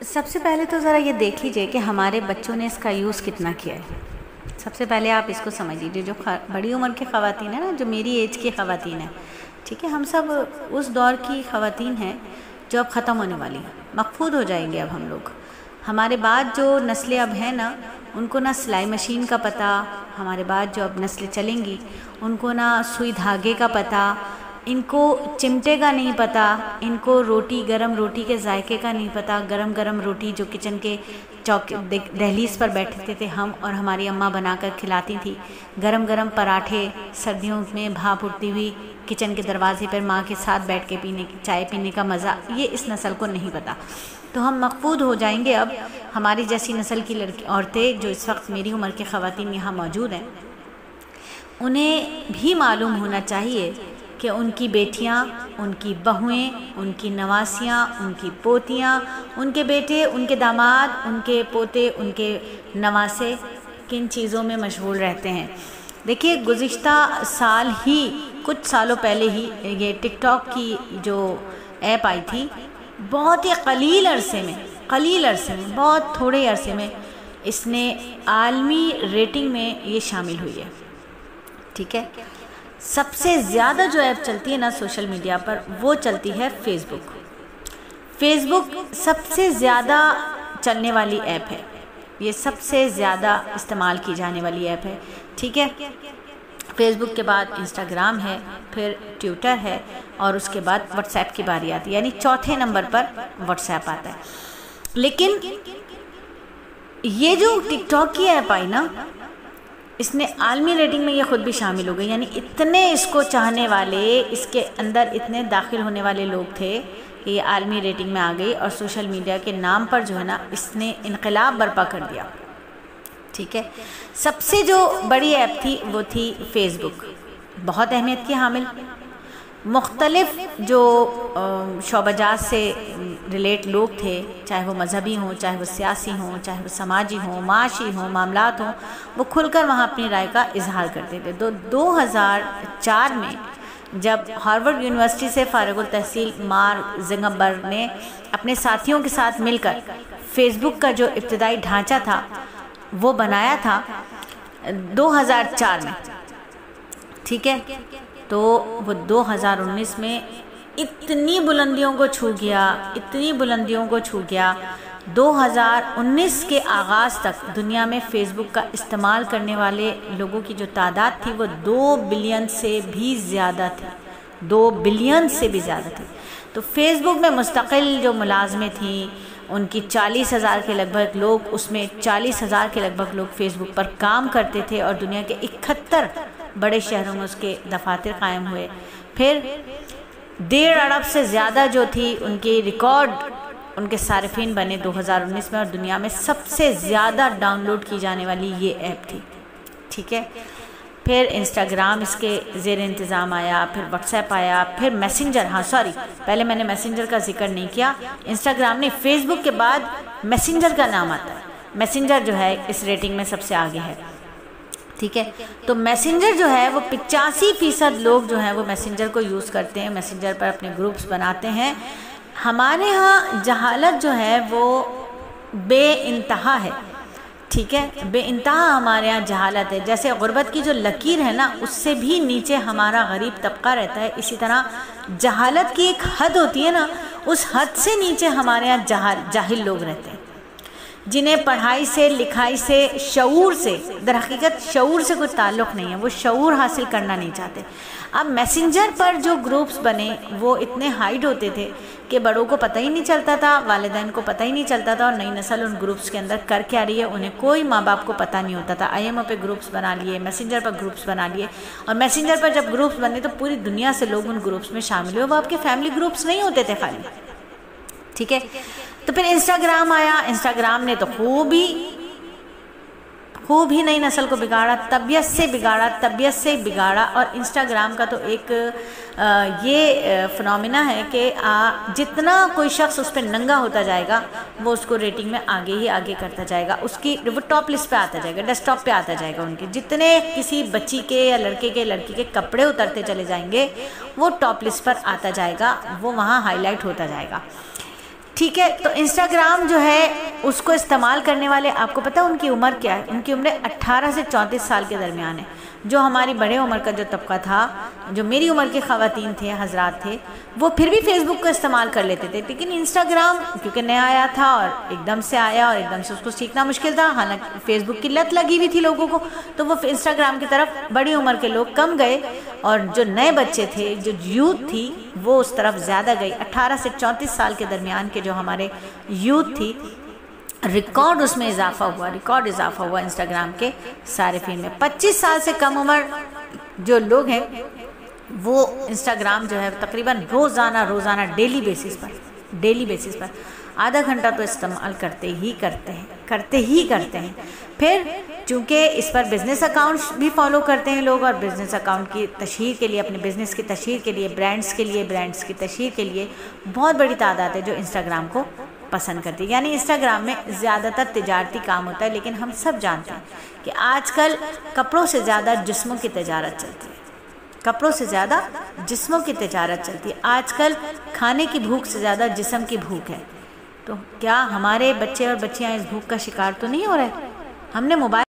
سب سے پہلے تو ذرا یہ دیکھ لیجئے کہ ہمارے بچوں نے اس کا یوز کتنا کیا ہے. سب سے پہلے آپ اس کو سمجھ لیجیے. جو بڑی عمر کی خواتین ہیں نا، جو میری ایج کی خواتین ہیں، ٹھیک ہے، ہم سب اس دور کی خواتین ہیں جو اب ختم ہونے والی ہیں، مقفود ہو جائیں گے اب ہم لوگ. ہمارے بعد جو نسلیں اب ہیں نا، ان کو نہ سلائی مشین کا پتہ، ہمارے بعد جو اب نسلیں چلیں گی ان کو نہ سوئی دھاگے کا پتہ، ان کو چمٹے کا نہیں پتہ، ان کو روٹی، گرم روٹی کے ذائقے کا نہیں پتہ. گرم گرم روٹی جو کچن کے دہلیز پر بیٹھتے تھے ہم اور ہماری اماں بنا کر کھلاتی تھی، گرم گرم پراٹھے سردیوں میں بھاپ اٹھتی ہوئی کچن کے دروازے پر ماں کے ساتھ بیٹھ کے چائے پینے کا مزہ، یہ اس نسل کو نہیں پتہ. تو ہم مقفود ہو جائیں گے. اب ہماری جیسی نسل کی عورتیں جو اس وقت میری عمر کی خواتین یہاں موجود ہیں، انہیں بھی معلوم ہونا چاہیے کہ ان کی بیٹیاں، ان کی بہویں، ان کی نواسیاں، ان کی پوتیاں، ان کے بیٹے، ان کے داماد، ان کے پوتے، ان کے نواسے کن چیزوں میں مشغول رہتے ہیں. دیکھیے، گزشتہ سال ہی، کچھ سالوں پہلے ہی یہ ٹک ٹاک کی جو ایپ آئی تھی، بہت ہی قلیل عرصے میں، بہت تھوڑے عرصے میں اس نے عالمی ریٹنگ میں یہ شامل ہوئی ہے. ٹھیک ہے، سب سے زیادہ جو ایپ چلتی ہے نا سوشل میڈیا پر، وہ چلتی ہے فیس بک. فیس بک سب سے زیادہ چلنے والی ایپ ہے، یہ سب سے زیادہ استعمال کی جانے والی ایپ ہے. ٹھیک ہے، فیس بک کے بعد انسٹاگرام ہے، پھر ٹویٹر ہے، اور اس کے بعد واٹس ایپ کی باری آتی ہے، یعنی چوتھے نمبر پر واٹس ایپ آتا ہے. لیکن یہ جو ٹک ٹاک کی ایپ آئی نا، اس نے عالمی ریٹنگ میں یہ خود بھی شامل ہو گئی. یعنی اتنے اس کو چاہنے والے، اس کے اندر اتنے داخل ہونے والے لوگ تھے کہ یہ عالمی ریٹنگ میں آ گئی، اور سوشل میڈیا کے نام پر جو ہے نا، اس نے انقلاب برپا کر دیا. ٹھیک ہے، سب سے جو بڑی ایپ تھی وہ تھی فیس بک، بہت اہمیت کی حامل. مختلف جو شعبہ جات سے ریلیٹ لوگ تھے، چاہے وہ مذہبی ہوں، چاہے وہ سیاسی ہوں، چاہے وہ سماجی ہوں، معاشی ہوں، معاملات ہوں، وہ کھل کر وہاں اپنی رائے کا اظہار کرتے تھے. 2004 میں جب ہارورڈ یونیورسٹی سے فارغ التحصیل مارک زکربرگ نے اپنے ساتھیوں کے ساتھ مل کر فیس بک کا جو ابتدائی ڈھانچہ تھا وہ بنایا تھا 2004 میں. ٹھیک ہے، تو وہ 2019 میں اتنی بلندیوں کو چھو گیا. 2019 کے آغاز تک دنیا میں فیس بک کا استعمال کرنے والے لوگوں کی جو تعداد تھی وہ 2 بلین سے بھی زیادہ تھی. 2 بلین سے بھی زیادہ تھی. تو فیس بک میں مستقل جو ملازمیں تھیں، ان کی 40,000 کے لگ بھگ لوگ، اس میں 40,000 کے لگ بھگ لوگ فیس بک پر کام کرتے تھے، اور دنیا کے 71 بڑے شہروں میں اس کے دفاتر قائم ہوئے. پھر 1.5 ارب سے زیادہ جو تھی ان کی ریکارڈ، ان کے صارفین بنے 2019 میں، اور دنیا میں سب سے زیادہ ڈاؤن لوڈ کی جانے والی یہ ایپ تھی. ٹھیک ہے، پھر انسٹاگرام اس کے زیر انتظام آیا، پھر واٹس ایپ آیا، پھر میسنجر. پہلے میں نے میسنجر کا ذکر نہیں کیا. انسٹاگرام نے فیس بک کے بعد میسنجر کا نام آتا ہے. میسنجر جو ہے اس ریٹنگ میں سب سے آگے ہے. ٹھیک ہے، تو میسنجر جو ہے وہ 85% لوگ جو ہیں وہ میسنجر کو یوز کرتے ہیں، میسنجر پر اپنے گروپس بناتے ہیں. ہمارے ہاں جہالت جو ہے وہ بے انتہا ہے. ٹھیک ہے، بے انتہا ہمارے ہاں جہالت ہے. جیسے غربت کی جو لکیر ہے نا، اس سے بھی نیچے ہمارا غریب طبقہ رہتا ہے، اسی طرح جہالت کی ایک حد ہوتی ہے نا، اس حد سے نیچے ہمارے ہاں جاہل لوگ رہتے ہیں، جنہیں پڑھائی سے، لکھائی سے، شعور سے، در حقیقت شعور سے کوئی تعلق نہیں ہے، وہ شعور حاصل کرنا نہیں چاہتے. اب میسنجر پر جو گروپس بنے وہ اتنے ہائیڈ ہوتے تھے کہ بڑوں کو پتہ ہی نہیں چلتا تھا، والدین کو پتہ ہی نہیں چلتا تھا، اور نئی نسل ان گروپس کے اندر کر کے آ رہی ہے، انہیں کوئی ماں باپ کو پتہ نہیں ہوتا تھا. آئی ایم او پہ گروپس بنا لیے، میسنجر پر گروپس بنا لیے، اور میسنجر پر جب گروپس بنے تو پوری دنیا سے لوگ ان گروپس میں شامل ہوئے. وہ آپ کے فیملی گروپس نہیں ہوتے تھے خالی. ٹھیک ہے، تو پھر انسٹاگرام آیا. انسٹاگرام نے تو خوب ہی نئی نسل کو بگاڑا، طبیعت سے بگاڑا. اور انسٹاگرام کا تو ایک یہ فنومینا ہے کہ جتنا کوئی شخص اس پہ ننگا ہوتا جائے گا، وہ اس کو ریٹنگ میں آگے ہی آگے کرتا جائے گا. وہ ٹاپ لسٹ پہ آتا جائے گا، ڈیسک ٹاپ پہ آتا جائے گا. ان کے جتنے کسی بچی کے یا لڑکے کے کپڑے اترتے چلے جائیں گے، وہ ٹاپ لسٹ پر آتا جائے گا، وہ وہاں ہائی لائٹ ہوتا جائے گا. ٹھیک ہے. تو انسٹاگرام جو ہے اس کو استعمال کرنے والے آپ کو پتہ ان کی عمر کیا ہے؟ ان کی عمر 18 سے 34 سال کے درمیان ہے. جو ہماری بڑے عمر کا جو طبقہ تھا، جو میری عمر کی خواتین تھے، حضرات تھے، وہ پھر بھی فیس بک کو استعمال کر لیتے تھے. لیکن انسٹاگرام کیونکہ نیا آیا تھا اور ایک دم سے آیا اور ایک دم سے اس کو سیکھنا مشکل تھا، حالانکہ فیس بک کی لت لگی ہوئی تھی لوگوں کو، تو وہ انسٹاگرام کی طرف بڑی عمر کے لوگ کم گئے اور جو نئے بچے تھے، جو یوتھ تھی، وہ اس طرف زیادہ گئی. 18 سے 34 سال کے درمیان کے جو ہمارے یوتھ تھی، ریکارڈ اس میں اضافہ ہوا انسٹاگرام کے صارفین میں. 25 سال سے کم عمر جو لوگ ہیں وہ انسٹاگرام جو ہے تقریباً روزانہ ڈیلی بیسس پر آدھا گھنٹہ تو استعمال کرتے ہی ہیں. پھر چونکہ اس پر بزنس اکاؤنٹس بھی فالو کرتے ہیں لوگ، اور بزنس اکاؤنٹ کی تشہیر کے لیے، اپنے بزنس کی تشہیر کے لیے، برانڈز کی تشہیر کے لیے بہت بڑی تعداد ہے جو انسٹاگرام کو پسند کرتی ہے. یعنی انسٹاگرام میں زیادہ تر تجارتی کام ہوتا ہے، لیکن ہم سب جانتے ہیں کہ آج کل کپڑوں سے زیادہ جسموں کی تجارت چلتی ہے. آج کل کھانے کی بھوک سے زیادہ جسم کی بھوک ہے. تو کیا ہمارے بچے اور بچیاں اس بھوک کا شکار تو نہیں ہو رہے؟ ہم نے موبائل